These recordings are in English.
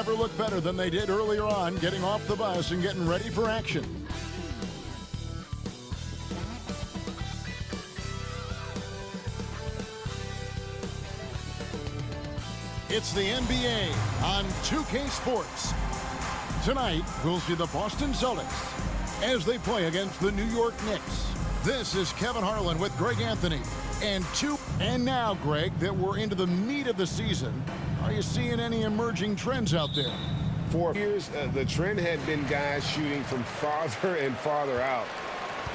never look better than they did earlier on, getting off the bus and getting ready for action. It's the NBA on 2K Sports. Tonight, we'll see the Boston Celtics as they play against the New York Knicks. This is Kevin Harlan with Greg Anthony. And now, Greg, that we're into the meat of the season, are you seeing any emerging trends out there? For years, the trend had been guys shooting from farther and farther out.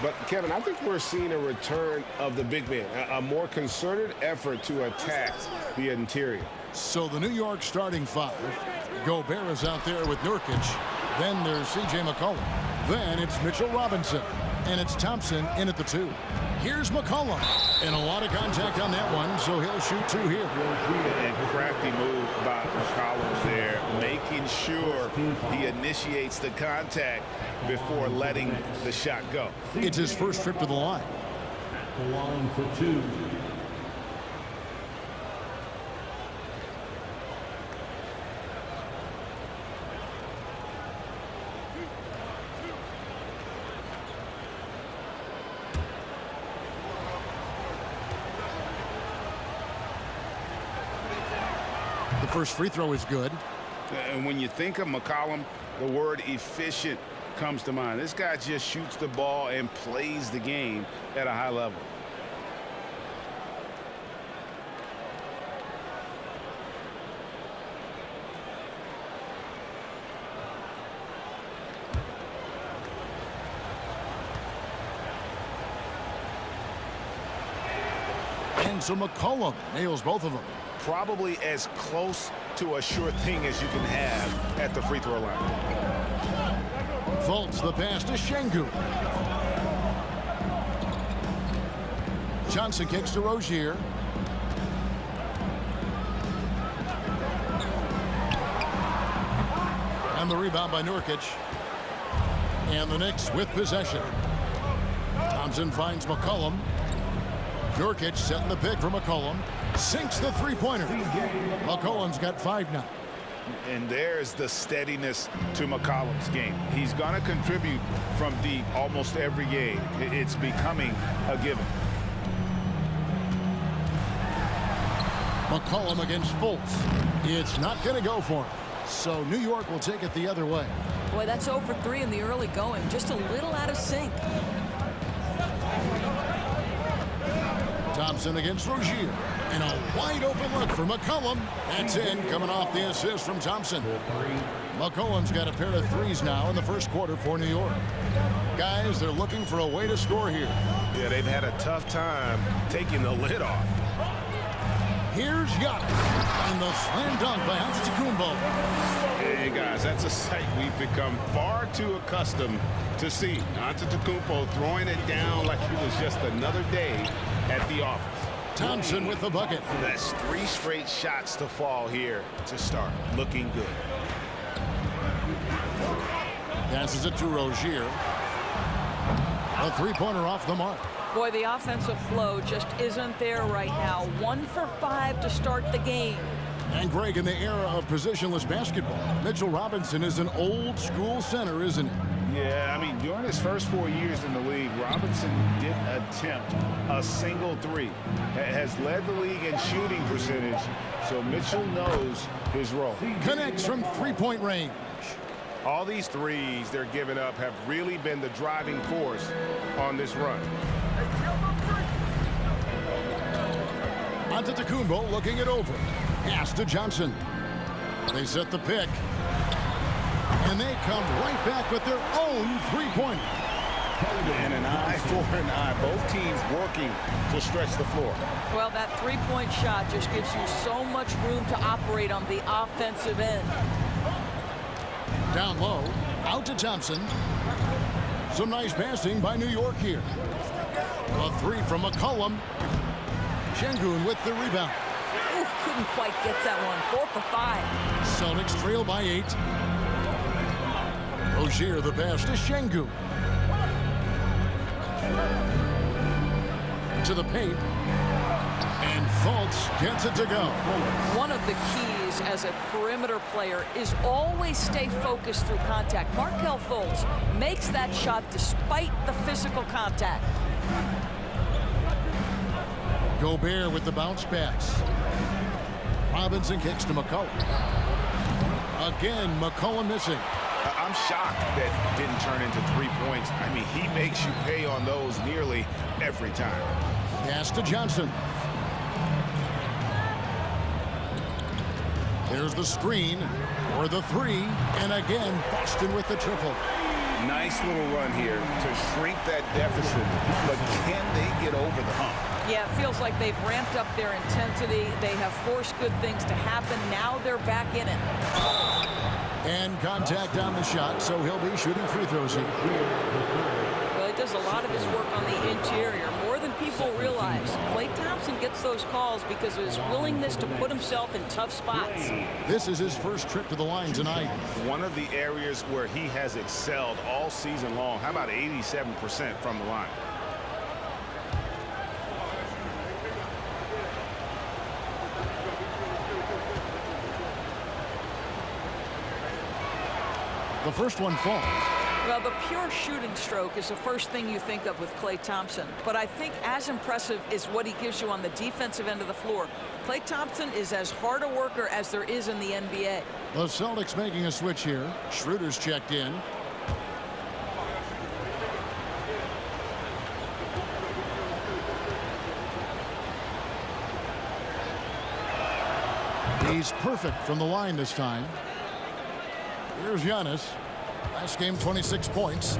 But, Kevin, I think we're seeing a return of the big man, a more concerted effort to attack the interior. So the New York starting five. Gobert is out there with Nurkic. Then there's C.J. McCollum. Then it's Mitchell Robinson. And it's Thompson in at the 2. Here's McCollum. And a lot of contact on that one, so he'll shoot 2 here. And crafty move by McCollum there, making sure he initiates the contact before letting the shot go. It's his first trip to the line. The line for 2. The first free throw is good. And when you think of McCollum, the word efficient comes to mind. This guy just shoots the ball and plays the game at a high level. And so McCollum nails both of them. Probably as close to a sure thing as you can have at the free throw line. Faults the pass to Şengün. Johnson kicks to Rozier. And the rebound by Nurkic. And the Knicks with possession. Thompson finds McCollum. Nurkic setting the pick for McCollum. Sinks the three-pointer. McCollum's got 5 now. And there's the steadiness to McCollum's game. He's going to contribute from deep almost every game. It's becoming a given. McCollum against Fultz. It's not going to go for him. So New York will take it the other way. Boy, that's 0 for 3 in the early going. Just a little out of sync. Thompson against Rozier. And a wide open look for McCollum. That's in, coming off the assist from Thompson. McCollum's got a pair of threes now in the first quarter for New York. Guys, they're looking for a way to score here. Yeah, they've had a tough time taking the lid off. Here's Giannis. And the slam dunk by Antetokounmpo. Hey, guys, that's a sight we've become far too accustomed to see. Antetokounmpo throwing it down like it was just another day at the office. Thompson with the bucket. That's 3 straight shots to fall here to start. Looking good. Passes it to Rozier. A three-pointer off the mark. Boy, the offensive flow just isn't there right now. 1 for 5 to start the game. And Greg, in the era of positionless basketball, Mitchell Robinson is an old-school center, isn't he? Yeah, I mean, during his first 4 years in the league, Robinson didn't attempt a single 3. Has led the league in shooting percentage, so Mitchell knows his role. Connects from three-point range. All these threes they're giving up have really been the driving force on this run. Antetokounmpo looking it over. Pass to Johnson. They set the pick. And they come right back with their own three-pointer. And an eye for an eye. Both teams working to stretch the floor. Well, that three-point shot just gives you so much room to operate on the offensive end. Down low, out to Thompson. Some nice passing by New York here. A 3 from McCollum. Şengün with the rebound. Ooh, couldn't quite get that one. 4 for 5. Celtics trail by 8. Rozier the pass to Şengün. To the paint. And Fultz gets it to go. One of the keys is as a perimeter player is always stay focused through contact. Markelle Fultz makes that shot despite the physical contact. Gobert with the bounce pass. Robinson kicks to McCollum. Again, McCollum missing. I'm shocked that didn't turn into 3 points. I mean, he makes you pay on those nearly every time. Pass to Johnson. There's the screen or the three. And again, Boston with the triple. Nice little run here to shrink that deficit. But can they get over the hump? Yeah, it feels like they've ramped up their intensity. They have forced good things to happen. Now they're back in it. And contact on the shot, so he'll be shooting free throws here. Well, he does a lot of his work on the interior, more than people realize. Klay Thompson gets those calls because of his willingness to put himself in tough spots. This is his first trip to the line tonight. One of the areas where he has excelled all season long. How about 87% from the line? The first one falls. Well, the pure shooting stroke is the first thing you think of with Klay Thompson. But I think as impressive is what he gives you on the defensive end of the floor. Klay Thompson is as hard a worker as there is in the NBA. The Celtics making a switch here. Schroeder's checked in. He's perfect from the line this time. Here's Giannis. Last game, 26 points.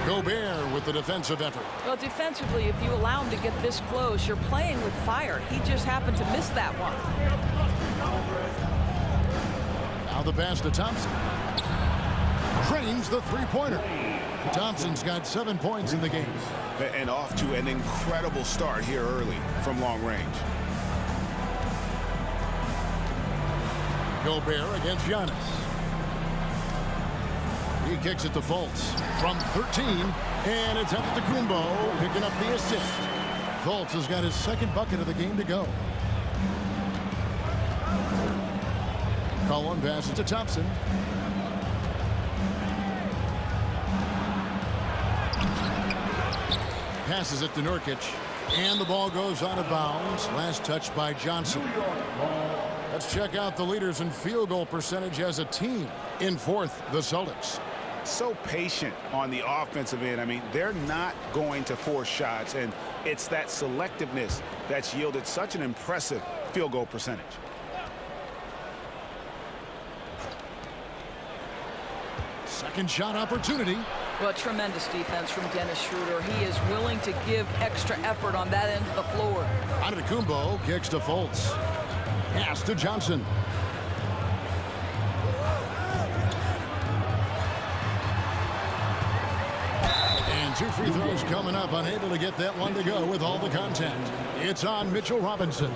Gobert with the defensive effort. Well, defensively, if you allow him to get this close, you're playing with fire. He just happened to miss that one. Now the pass to Thompson. Drains the three-pointer. Thompson's got 7 points in the game. And off to an incredible start here early from long range. Gobert against Giannis. He kicks it to Fultz from 13, and it's headed to Kumbo, picking up the assist. Fultz has got his second bucket of the game to go. Cullen passes to Thompson. Passes it to Nurkic, and the ball goes out of bounds. Last touch by Johnson. Let's check out the leaders in field goal percentage as a team. In fourth, the Celtics. So patient on the offensive end. I mean, they're not going to force shots, and it's that selectiveness that's yielded such an impressive field goal percentage. Second shot opportunity. Well, tremendous defense from Dennis Schroeder. He is willing to give extra effort on that end of the floor. Antetokounmpo kicks to Fultz. Pass to Johnson. And two free throws coming up. Unable to get that one to go with all the contact. It's on Mitchell Robinson.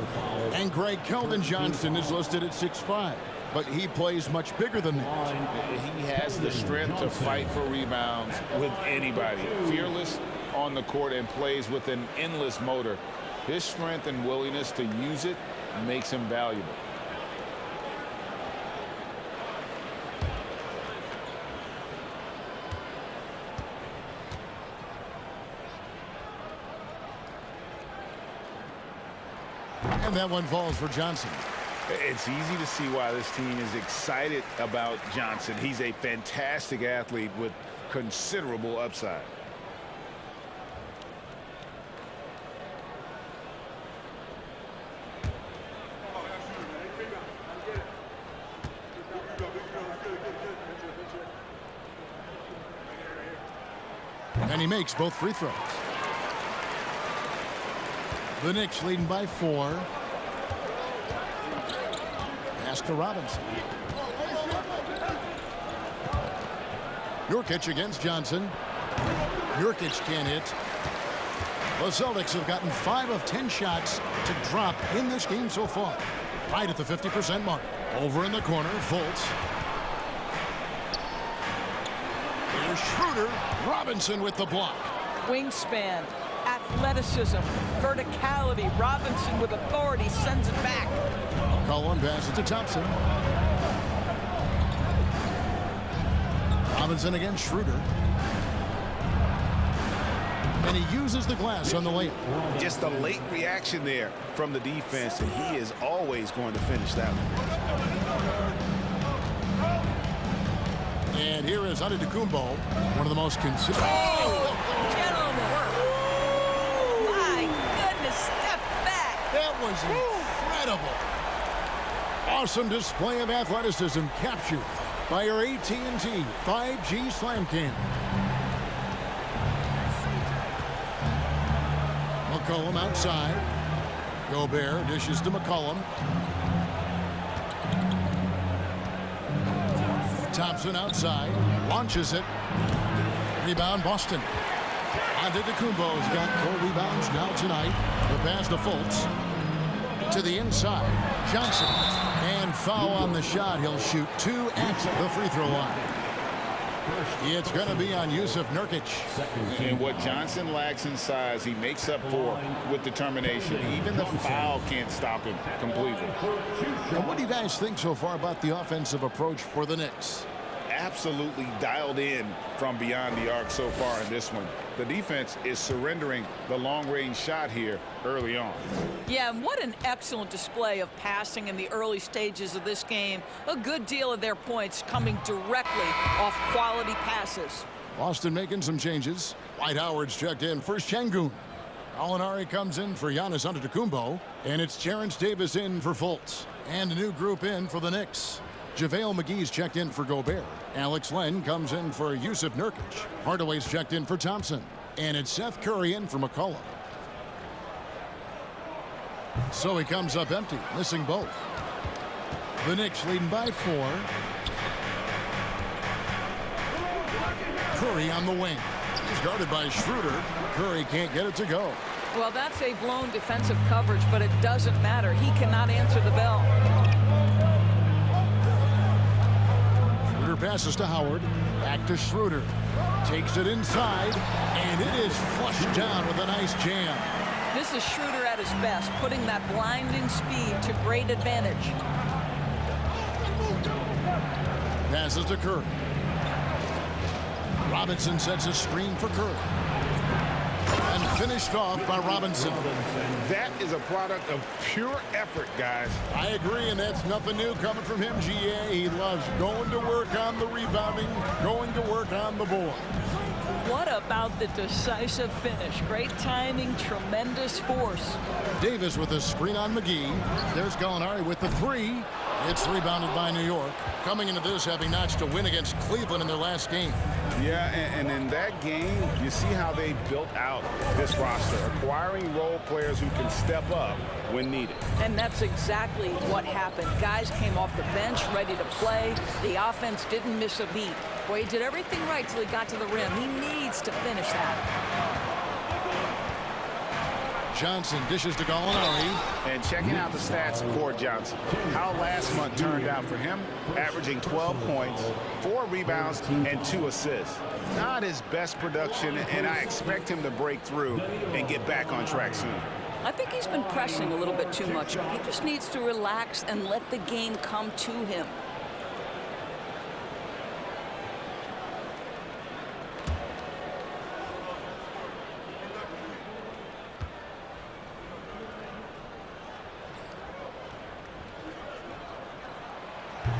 And Greg Keldon Johnson is listed at 6'5". But he plays much bigger than that. He has the strength to fight for rebounds with anybody. Fearless on the court and plays with an endless motor. His strength and willingness to use it makes him valuable. And that one falls for Johnson. It's easy to see why this team is excited about Johnson. He's a fantastic athlete with considerable upside. And he makes both free throws. The Knicks leading by 4. Pass to Robinson. Nurkic against Johnson. Nurkic can't hit. The Celtics have gotten 5 of 10 shots to drop in this game so far. Right at the 50% mark. Over in the corner, Fultz. There's Schroeder. Robinson with the block. Wingspan, athleticism, verticality. Robinson with authority sends it back. McCollum passes to Thompson. Robinson against Schroeder. And he uses the glass on the layup. Just a late reaction there from the defense, and he is always going to finish that one. And here is Antetokounmpo, one of the most consistent. Oh, gentlemen. My goodness, step back. That was incredible. Awesome display of athleticism captured by our AT&T 5G Slam Cam. McCollum outside. Gobert dishes to McCollum. Thompson outside. Launches it. Rebound Boston. Antetokounmpo's got 4 rebounds now tonight. The pass to Fultz. To the inside. Johnson. And foul on the shot. He'll shoot 2 at the free throw line. It's going to be on Yusuf Nurkic. And what Johnson lacks in size, he makes up for with determination. Even the foul can't stop him completely. And what do you guys think so far about the offensive approach for the Knicks? Absolutely dialed in from beyond the arc so far in this one. The defense is surrendering the long-range shot here early on. Yeah, and what an excellent display of passing in the early stages of this game. A good deal of their points coming directly off quality passes. Boston making some changes. Dwight Howard's checked in for Şengün. Gallinari comes in for Giannis Antetokounmpo. And it's Terrence Davis in for Fultz. And a new group in for the Knicks. JaVale McGee's checked in for Gobert. Alex Len comes in for Yusuf Nurkic. Hardaway's checked in for Thompson. And it's Seth Curry in for McCollum. So he comes up empty, missing both. The Knicks leading by 4. Curry on the wing. He's guarded by Schroeder. Curry can't get it to go. Well, that's a blown defensive coverage, but it doesn't matter. He cannot answer the bell. Schroeder passes to Howard. Back to Schroeder. Takes it inside, and it is flushed down with a nice jam. This is Schroeder at his best, putting that blinding speed to great advantage. Passes to Curry. Robinson sets a screen for Curry. And finished off by Robinson. That is a product of pure effort, guys. I agree, and that's nothing new coming from him, GA. He loves going to work on the rebounding, going to work on the board. What about the decisive finish? Great timing, tremendous force. Davis with a screen on McGee. There's Gallinari with the 3. It's rebounded by New York. Coming into this having notched a win against Cleveland in their last game. Yeah, and in that game, you see how they built out this roster, acquiring role players who can step up when needed. And that's exactly what happened. Guys came off the bench ready to play. The offense didn't miss a beat. Boy, he did everything right till he got to the rim. He needs to finish that. Johnson dishes to Gallinari. And checking out the stats for Johnson, how last month turned out for him, averaging 12 points, 4 rebounds, and 2 assists. Not his best production, and I expect him to break through and get back on track soon. I think he's been pressing a little bit too much. He just needs to relax and let the game come to him.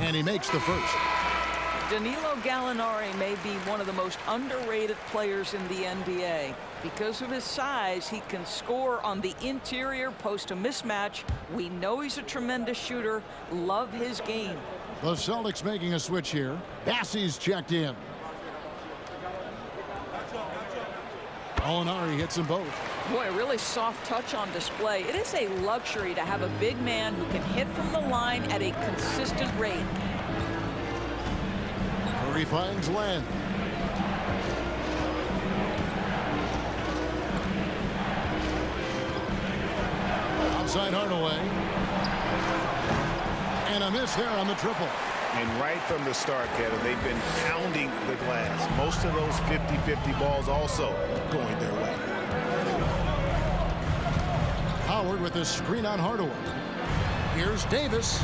And he makes the first. Danilo Gallinari may be one of the most underrated players in the NBA. Because of his size, he can score on the interior, post a mismatch. We know he's a tremendous shooter. Love his game. The Celtics making a switch here. Bassey's checked in. Gallinari hits them both. Boy, a really soft touch on display. It is a luxury to have a big man who can hit from the line at a consistent rate. Curry finds Len. Outside Hardaway. And a miss there on the triple. And right from the start, Kevin, they've been pounding the glass. Most of those 50-50 balls also going their way. Howard with a screen on Hardaway. Here's Davis.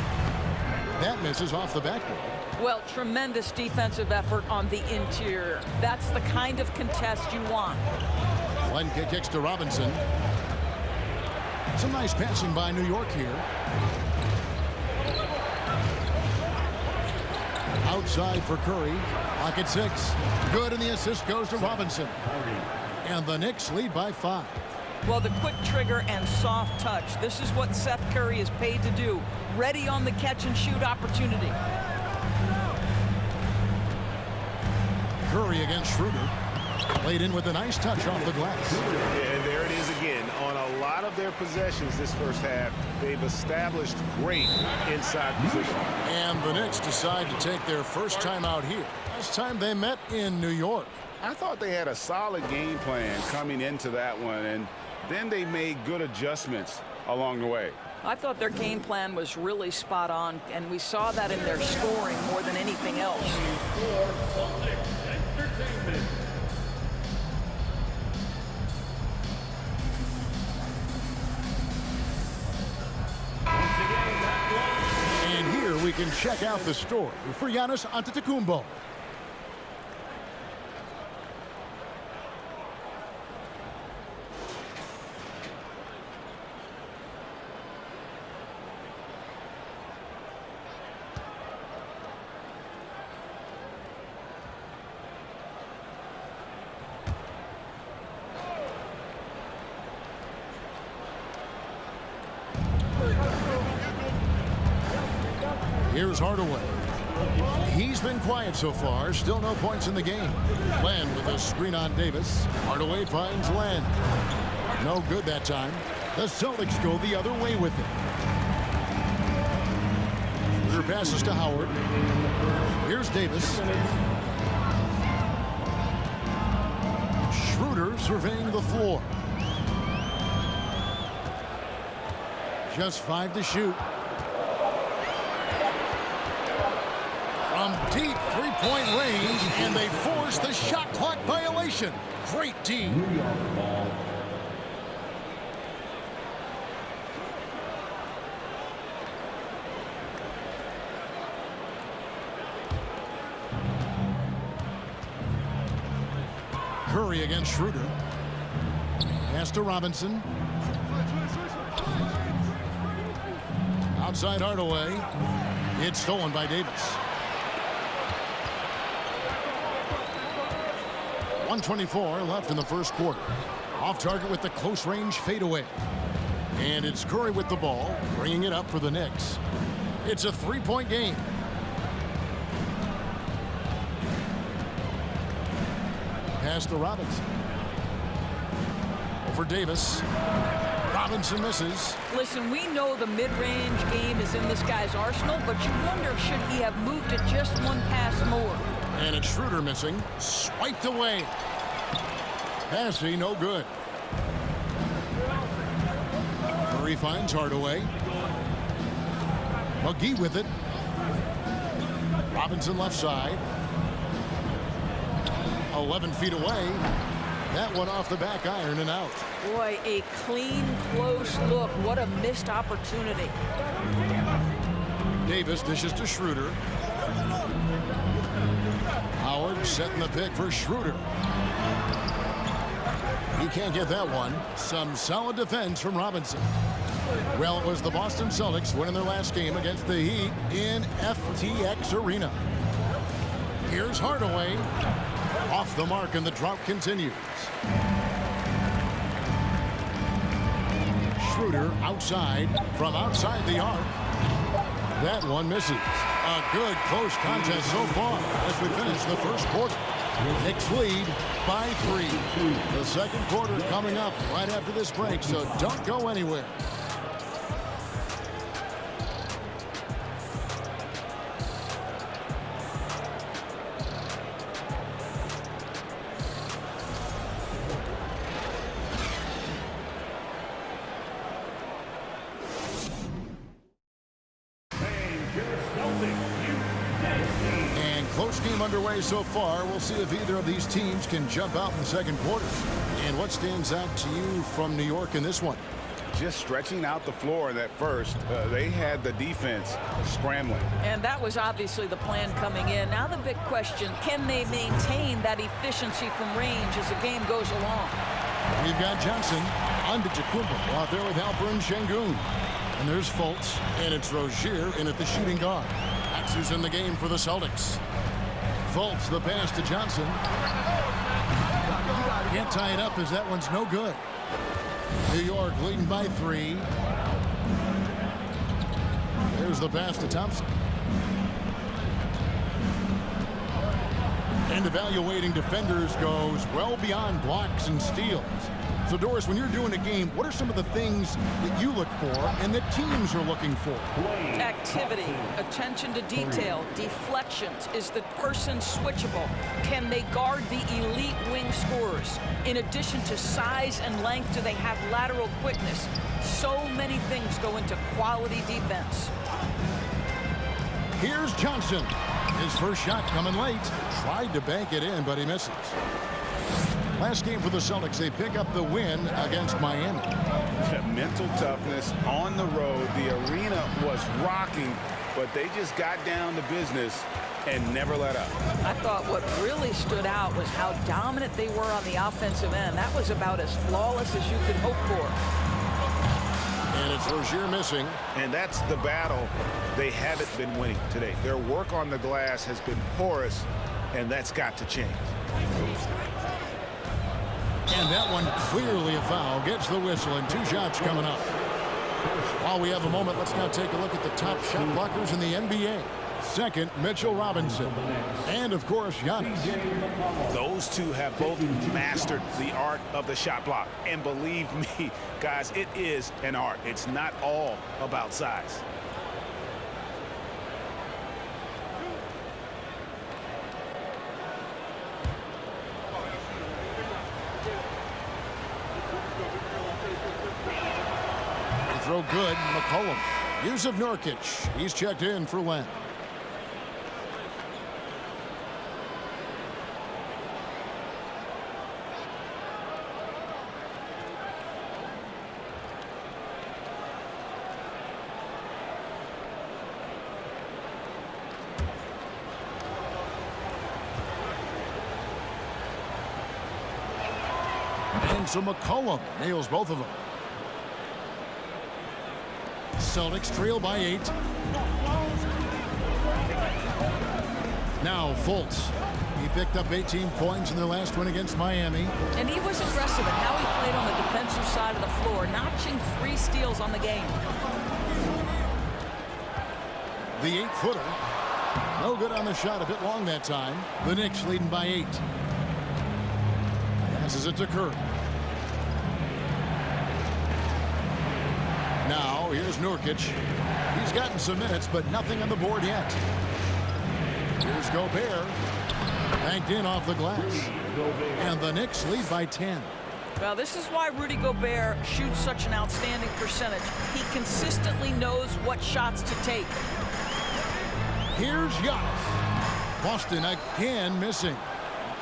That misses off the backboard. Well, tremendous defensive effort on the interior. That's the kind of contest you want. Lenke kicks to Robinson. Some nice passing by New York here. Outside for Curry. Pocket 6. Good, and the assist goes to Robinson. And the Knicks lead by 5. Well, the quick trigger and soft touch. This is what Seth Curry is paid to do. Ready on the catch and shoot opportunity. Curry against Schroeder. Laid in with a nice touch off the glass. Yeah, and there it is again. On a lot of their possessions this first half, they've established great inside position. And the Knicks decide to take their first time out here. Last time they met in New York. I thought they had a solid game plan coming into that one, and then they made good adjustments along the way. I thought their game plan was really spot on, and we saw that in their scoring more than anything else. And here we can check out the story for Giannis Antetokounmpo. Here's Hardaway. He's been quiet so far. Still no points in the game. Len with a screen on Davis. Hardaway finds Len. No good that time. The Celtics go the other way with it. Schroeder passes to Howard. Here's Davis. Schroeder surveying the floor. Just 5 to shoot. From deep three-point range, and they force the shot clock violation. Great team. Curry against Schroeder. Pass to Robinson. Outside Hardaway. It's stolen by Davis. 1:24 left in the first quarter. Off target with the close range fadeaway. And it's Curry with the ball, bringing it up for the Knicks. It's a 3-point game. Pass to Robinson. Over Davis. Robinson misses. Listen, we know the mid-range game is in this guy's arsenal, but you wonder, should he have moved it just one pass more? And it's Schroeder missing. Swiped away. Passing, no good. Curry finds Hardaway. McGee with it. Robinson left side. 11 feet away. That one off the back iron and out. Boy, a clean, close look. What a missed opportunity. Davis dishes to Schroeder. Howard setting the pick for Schroeder. He can't get that one. Some solid defense from Robinson. Well, it was the Boston Celtics winning their last game against the Heat in FTX Arena. Here's Hardaway. Off the mark, and the drought continues. Schroeder outside, from outside the arc. That one misses. A good close contest so far as we finish the first quarter. Knicks lead by 3. The second quarter coming up right after this break, so don't go anywhere. underway so far. We'll see if either of these teams can jump out in the second quarter. And what stands out to you from New York in this one? Just stretching out the floor in that first. They had the defense scrambling. And that was obviously the plan coming in. Now the big question, can they maintain that efficiency from range as the game goes along? We've got Johnson, Antetokounmpo out there with Alperen Sengun. And there's Fultz, and it's Rozier in at the shooting guard. That's who's in the game for the Celtics. Fultz, the pass to Johnson. Can't tie it up as that one's no good. New York leading by 3. There's the pass to Thompson. And evaluating defenders goes well beyond blocks and steals. So, Doris, when you're doing a game, what are some of the things that you look for and that teams are looking for? Activity, attention to detail, deflections. Is the person switchable? Can they guard the elite wing scorers? In addition to size and length, do they have lateral quickness? So many things go into quality defense. Here's Johnson. His first shot coming late. Tried to bank it in, but he misses. Last game for the Celtics, they pick up the win against Miami. Mental toughness on the road. The arena was rocking, but they just got down to business and never let up. I thought what really stood out was how dominant they were on the offensive end. That was about as flawless as you could hope for. And it's Rozier missing. And that's the battle they haven't been winning today. Their work on the glass has been porous, and that's got to change. And that one clearly a foul. Gets the whistle, and 2 shots coming up. While we have a moment, let's now take a look at the top shot blockers in the NBA. Second, Mitchell Robinson. And, of course, Giannis. Those two have both mastered the art of the shot block. And believe me, guys, it is an art. It's not all about size. Throw good. McCollum. Use of Nurkic. He's checked in for Len. And so McCollum nails both of them. Celtics trail by 8. Now Fultz. He picked up 18 points in their last win against Miami. And he was aggressive in how he played on the defensive side of the floor, notching 3 steals on the game. The 8-footer. No good on the shot, a bit long that time. The Knicks leading by 8. Passes it to Curry. Now, here's Nurkic. He's gotten some minutes, but nothing on the board yet. Here's Gobert. Banked in off the glass. And the Knicks lead by 10. Well, this is why Rudy Gobert shoots such an outstanding percentage. He consistently knows what shots to take. Here's Giannis. Boston again missing.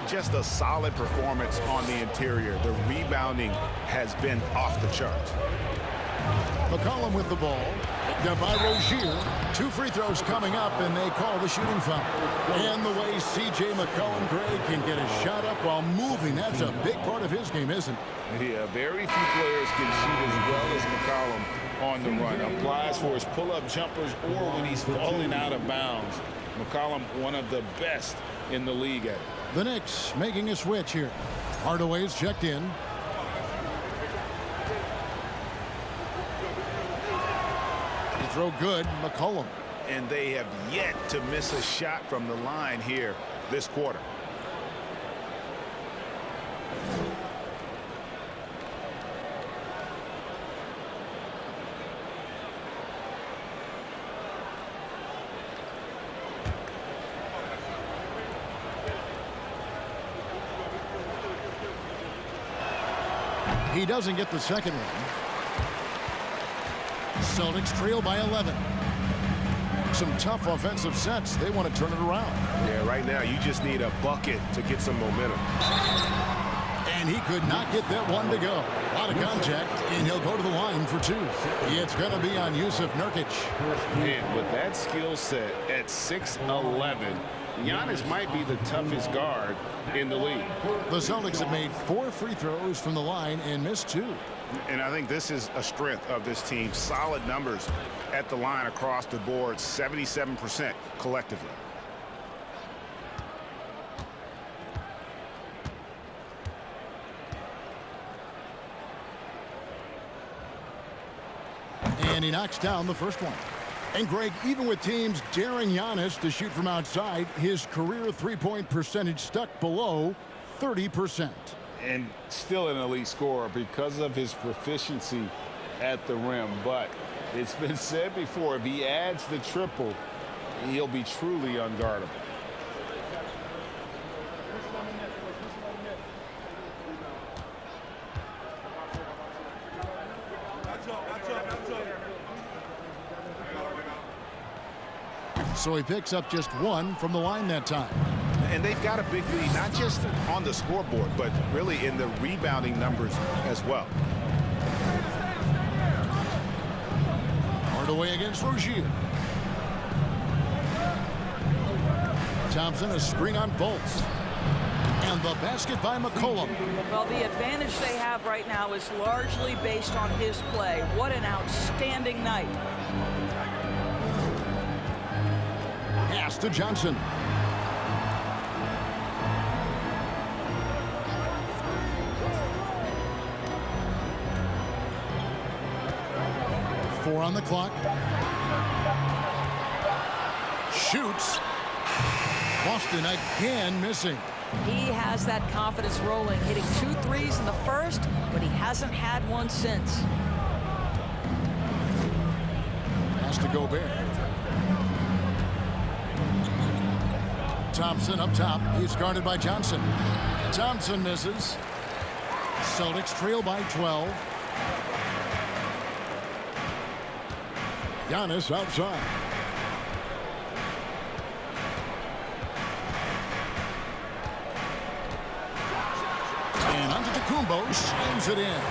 Just a solid performance on the interior. The rebounding has been off the charts. McCollum with the ball. Down by Rozier. 2 free throws coming up, and they call the shooting foul. And the way C.J. McCollum-Gray can get a shot up while moving, that's a big part of his game, isn't it? Yeah, very few players can shoot as well as McCollum on the run. Applies for his pull-up jumpers or when he's falling out of bounds. McCollum, one of the best in the league at it. The Knicks making a switch here. Hardaway's checked in. Throw good. McCollum. And they have yet to miss a shot from the line here this quarter. He doesn't get the second one. Celtics trail by 11. Some tough offensive sets. They want to turn it around. Yeah, right now you just need a bucket to get some momentum. And he could not get that one to go. Out of contact, and he'll go to the line for two. It's going to be on Yusuf Nurkic. Man, with that skill set at 6'11", Giannis might be the toughest guard in the league. The Celtics have made 4 free throws from the line and missed 2. And I think this is a strength of this team. Solid numbers at the line across the board, 77% collectively. And he knocks down the first one. And Greg, even with teams daring Giannis to shoot from outside, his career three-point percentage stuck below 30%. And still an elite scorer because of his proficiency at the rim. But it's been said before, if he adds the triple, he'll be truly unguardable. So he picks up just 1 from the line that time. And they've got a big lead, not just on the scoreboard, but really in the rebounding numbers as well. Hardaway against Rozier. Thompson, a screen on Fultz. And the basket by McCollum. Well, the advantage they have right now is largely based on his play. What an outstanding night. Pass to Johnson. Four on the clock. Shoots. Boston again missing. He has that confidence rolling, hitting 2 threes in the first, but he hasn't had one since. Pass to Gobert. Thompson up top. He's guarded by Johnson. Thompson misses. Celtics trail by 12. Giannis outside. And Antetokounmpo slams it in.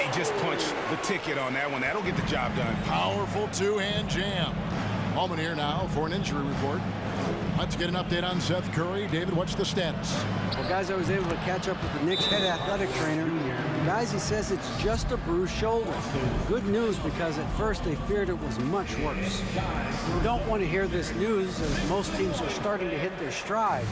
He just punched the ticket on that one. That'll get the job done. Powerful two-hand jam. Holman here now for an injury report. Let's get an update on Seth Curry. David, what's the status? Well, guys, I was able to catch up with the Knicks head athletic trainer. Guys, he says it's just a bruised shoulder. Good news, because at first they feared it was much worse. You don't want to hear this news, as most teams are starting to hit their stride.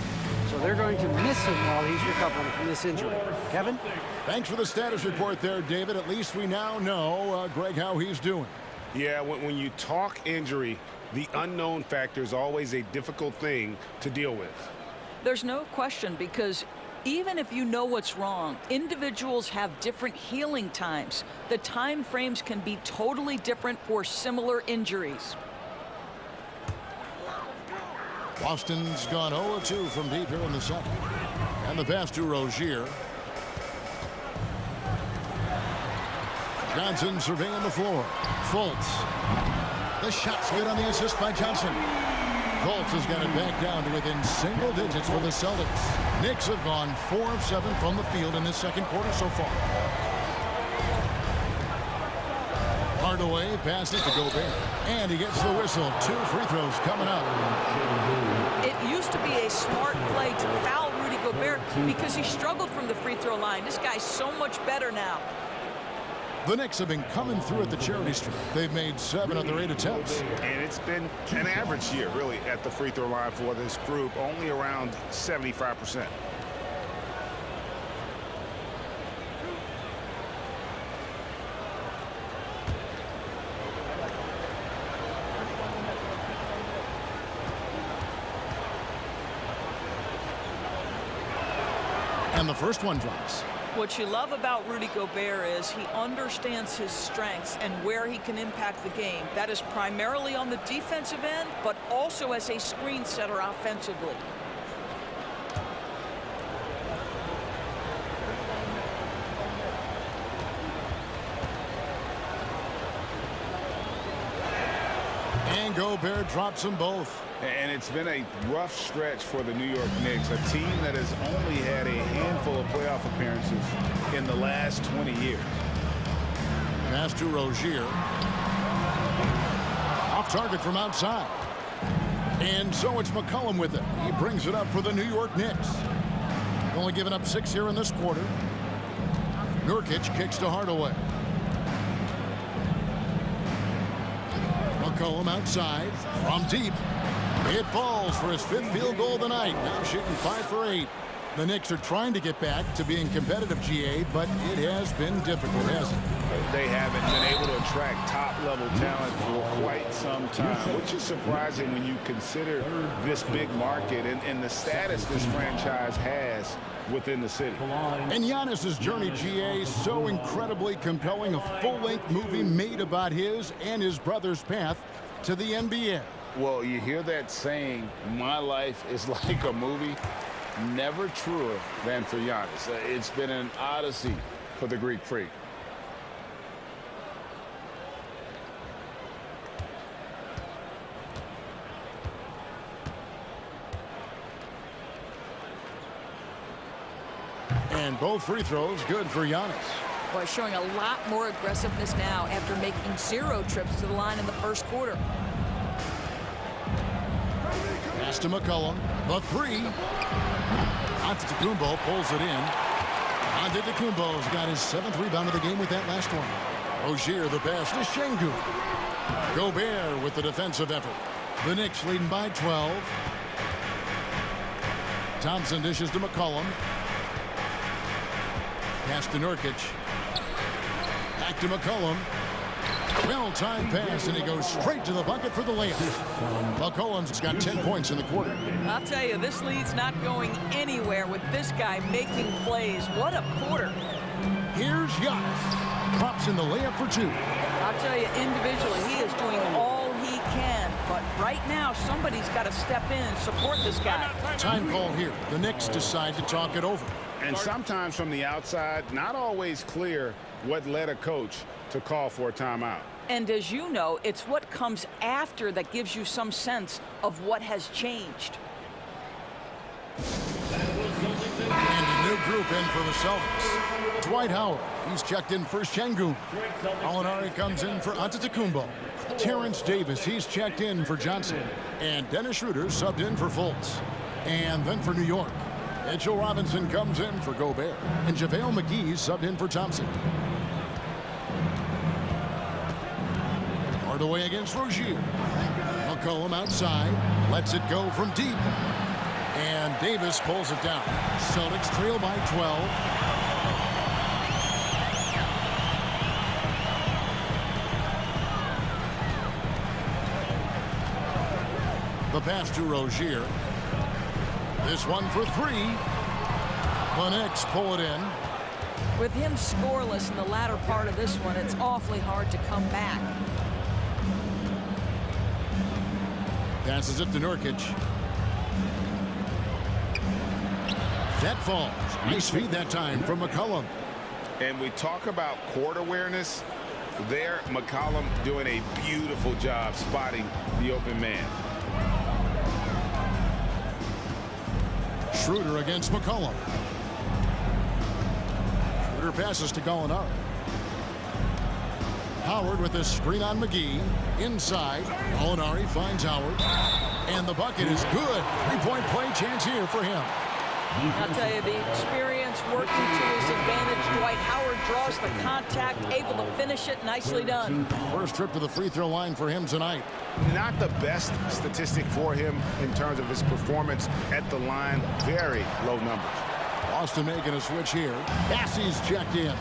So they're going to miss him while he's recovering from this injury. Kevin? Thanks for the status report there, David. At least we now know, Greg, how he's doing. Yeah, when you talk injury, the unknown factor is always a difficult thing to deal with. There's no question, because even if you know what's wrong, individuals have different healing times. The time frames can be totally different for similar injuries. Boston's gone 0-2 from deep here in the second. And the pass to Rozier. Johnson surveying the floor. Fultz. The shot's good on the assist by Johnson. Fultz has got it back down to within single digits for the Celtics. Knicks have gone 4 of 7 from the field in this second quarter so far. Hardaway passes to Gobert. And he gets the whistle. 2 free throws coming up. It used to be a smart play to foul Rudy Gobert because he struggled from the free throw line. This guy's so much better now. The Knicks have been coming through at the charity stripe. They've made 7 of their 8 attempts. And it's been an average year, really, at the free throw line for this group, only around 75%. And the first one drops. What you love about Rudy Gobert is he understands his strengths and where he can impact the game. That is primarily on the defensive end, but also as a screen setter offensively. And Gobert drops them both. And it's been a rough stretch for the New York Knicks, a team that has only had a handful of playoff appearances in the last 20 years. Pass to Rozier. Off target from outside. And so it's McCollum with it. He brings it up for the New York Knicks. Only given up 6 here in this quarter. Nurkic kicks to Hardaway. McCollum outside from deep. It falls for his 5th field goal of the night. Now shooting 5 for 8. The Knicks are trying to get back to being competitive, GA, but it has been difficult, hasn't it? They haven't been able to attract top-level talent for quite some time, which is surprising when you consider this big market and the status this franchise has within the city. And Giannis's journey, GA, so incredibly compelling. A full-length movie made about his and his brother's path to the NBA. Well, you hear that saying, my life is like a movie. Never truer than for Giannis. It's been an odyssey for the Greek freak. And both free throws good for Giannis. Boy, showing a lot more aggressiveness now after making 0 trips to the line in the first quarter. Pass to McCollum. The 3. Antetokounmpo pulls it in. Antetokounmpo's got his 7th rebound of the game with that last one. Rozier the pass to Şengün. Gobert with the defensive effort. The Knicks leading by 12. Thompson dishes to McCollum. Pass to Nurkic. Back to McCollum. Well-timed pass, and he goes straight to the bucket for the layup. McCollum's got 10 points in the quarter. I'll tell you, this lead's not going anywhere with this guy making plays. What a quarter. Here's Giannis. Drops in the layup for 2. I'll tell you, individually, he is doing all he can. But right now, somebody's got to step in and support this guy. Time call here. The Knicks decide to talk it over. And sometimes from the outside, not always clear what led a coach to call for a timeout. And as you know, it's what comes after that gives you some sense of what has changed. And a new group in for the Celtics. Dwight Howard, he's checked in for Şengün. Gallinari comes in for Antetokounmpo. Terrence Davis, he's checked in for Johnson. And Dennis Schroeder subbed in for Fultz. And then for New York, Mitchell Robinson comes in for Gobert. And JaVale McGee subbed in for Thompson. Hardaway against Rozier. McCollum outside. Lets it go from deep. And Davis pulls it down. Celtics trail by 12. The pass to Rozier. This one for 3. The Knicks pull it in. With him scoreless in the latter part of this one, it's awfully hard to come back. Passes it to Nurkic. That falls. Nice feed that time from McCollum. And we talk about court awareness. There, McCollum doing a beautiful job spotting the open man. Schroeder against McCollum. Schroeder passes to Gallinari. Howard with a screen on McGee. Inside, Gallinari finds Howard. And the bucket is good. 3-point play chance here for him. I'll tell you, the experience working to his advantage. Dwight Howard draws the contact, able to finish it. Nicely done. First trip to the free throw line for him tonight. Not the best statistic for him in terms of his performance at the line. Very low numbers. Boston making a switch here. Bassey's checked in.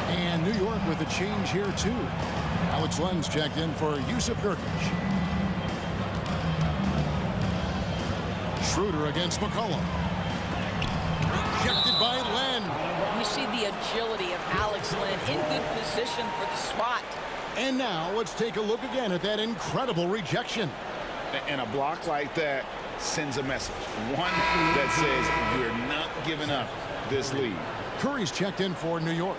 And New York with a change here, too. Alex Len's checked in for Yusuf Nurkic. Schroeder against McCollum. Rejected by Len. You see the agility of Alex Len in good position for the spot. And now let's take a look again at that incredible rejection. And a block like that sends a message. One that says we're not giving up this lead. Curry's checked in for New York.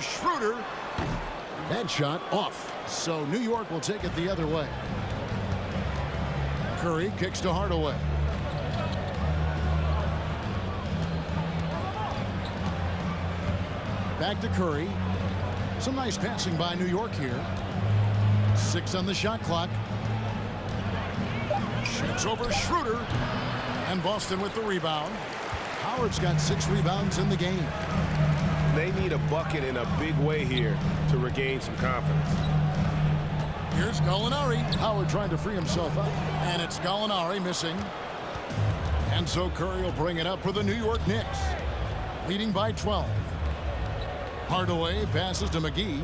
Schroeder. That shot off. So New York will take it the other way. Curry kicks to Hardaway. Back to Curry. Some nice passing by New York here. 6 on the shot clock. Shoots over Schroeder. And Boston with the rebound. Howard's got 6 rebounds in the game. They need a bucket in a big way here to regain some confidence. Here's Gallinari. Howard trying to free himself up. And it's Gallinari missing. And so Curry will bring it up for the New York Knicks. Leading by 12. Hardaway passes to McGee.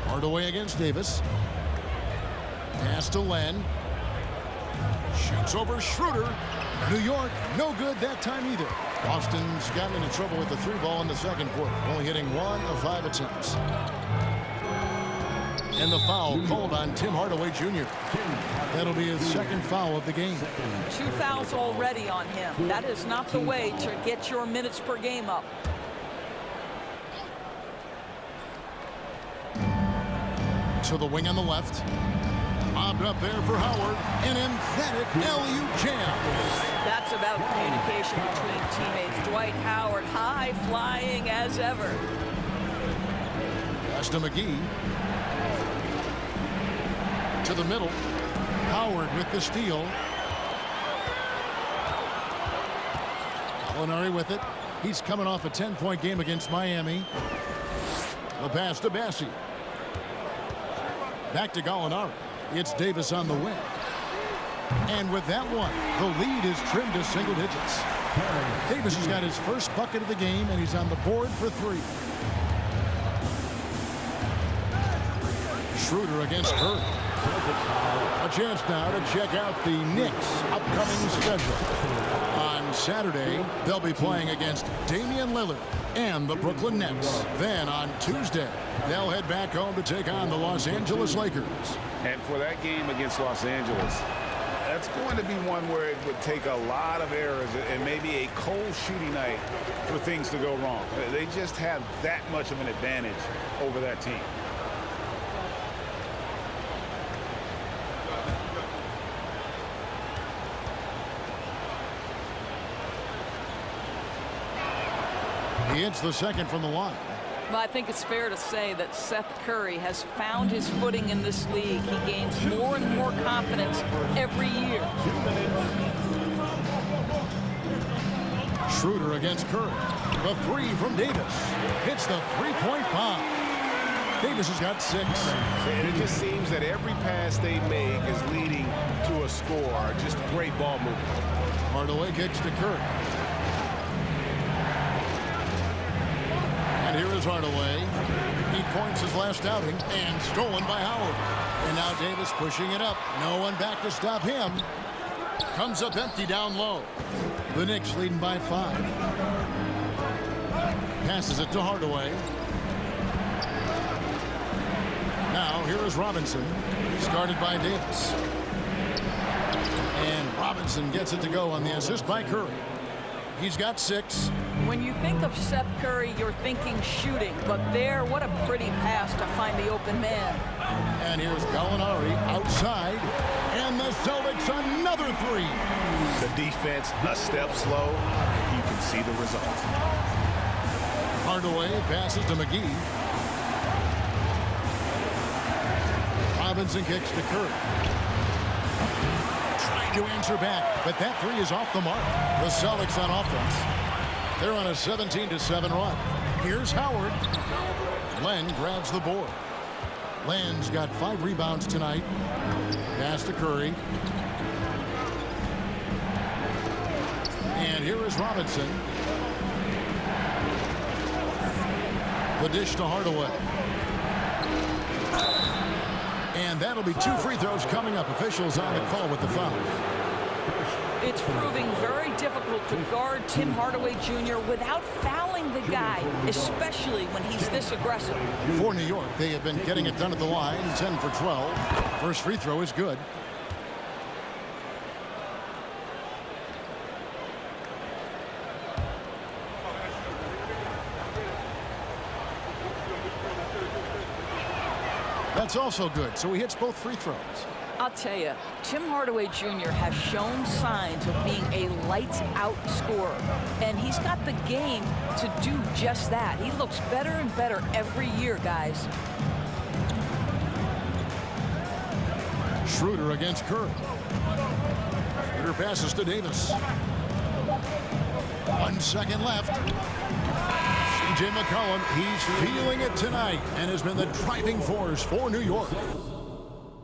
Hardaway against Davis. Pass to Len. Shoots over Schroeder. New York, no good that time either. Boston's gotten into trouble with the 3 ball in the second quarter, only hitting 1 of 5 attempts. And the foul called on Tim Hardaway Jr. That'll be his second foul of the game. 2 fouls already on him. That is not the way to get your minutes per game up. To the wing on the left. Bobbed up there for Howard. An emphatic alley-oop jam. That's about communication between teammates. Dwight Howard, high flying as ever. Pass to McGee. To the middle. Howard with the steal. Gallinari with it. He's coming off a 10-point game against Miami. The pass to Bassi. Back to Gallinari. It's Davis on the wing. And with that one, the lead is trimmed to single digits. Davis has got his first bucket of the game, and he's on the board for 3. Schroeder against Curry. A chance now to check out the Knicks' upcoming schedule. On Saturday, they'll be playing against Damian Lillard and the Brooklyn Nets. Then on Tuesday, they'll head back home to take on the Los Angeles Lakers. And for that game against Los Angeles, that's going to be one where it would take a lot of errors and maybe a cold shooting night for things to go wrong. They just have that much of an advantage over that team. He hits the second from the line. Well, I think it's fair to say that Seth Curry has found his footing in this league. He gains more and more confidence every year. Schroeder against Curry. The 3 from Davis. Hits the 3-point bomb. Davis has got 6. And it just seems that every pass they make is leading to a score. Just great ball movement. Hardaway kicks to Curry. And here is Hardaway. He points his last outing and stolen by Howard. And now Davis pushing it up. No one back to stop him. Comes up empty down low. The Knicks leading by 5. Passes it to Hardaway. Now here is Robinson. Started by Davis. And Robinson gets it to go on the assist by Curry. He's got 6. When you think of Seth Curry, you're thinking shooting. But there, what a pretty pass to find the open man. And here's Gallinari outside. And the Celtics another 3. The defense a step slow. You can see the results. Hardaway passes to McGee. Robinson kicks to Curry. Trying to answer back, but that 3 is off the mark. The Celtics on offense. They're on a 17-7 run. Here's Howard. Len grabs the board. Len's got 5 rebounds tonight. Pass to Curry. And here is Robinson. The dish to Hardaway. And that'll be 2 free throws coming up. Officials on the call with the foul. It's proving very difficult to guard Tim Hardaway Jr. without fouling the guy, especially when he's this aggressive. For New York, they have been getting it done at the line, 10 for 12. First free throw is good. That's also good, so he hits both free throws. I'll tell you, Tim Hardaway Jr. has shown signs of being a lights-out scorer, and he's got the game to do just that. He looks better and better every year, guys. Schroeder against Curry. Schroeder passes to Davis. 1 second left. C.J. McCollum, he's feeling it tonight and has been the driving force for New York.